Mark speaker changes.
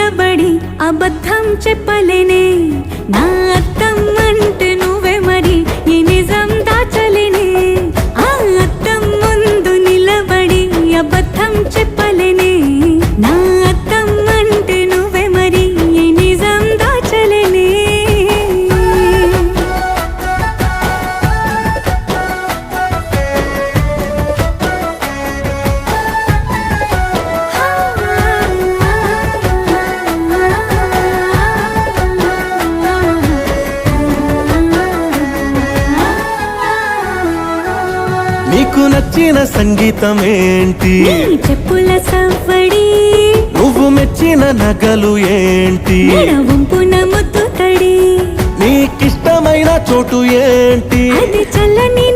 Speaker 1: నిలబడి అబద్ధం చెప్పలేనే నా అద్దం అంటే నువ్వే మరి ఈ నిజం దాచలేనే ఆ అద్దం ముందు నిలబడి అబద్ధం చెప్పలేనే నా అద్దం అంటే నువ్వే మరి ఈ నిజం దాచలేనే
Speaker 2: నీకు నచ్చిన సంగీతం ఏంటి
Speaker 1: నీ చెప్పుల సవ్వడి
Speaker 2: నువ్వు మెచ్చిన నగలు ఏంటి
Speaker 1: వంపున ముద్దు తడి
Speaker 2: నీకిష్టమైన చోటు ఏంటి
Speaker 1: అది చల్లని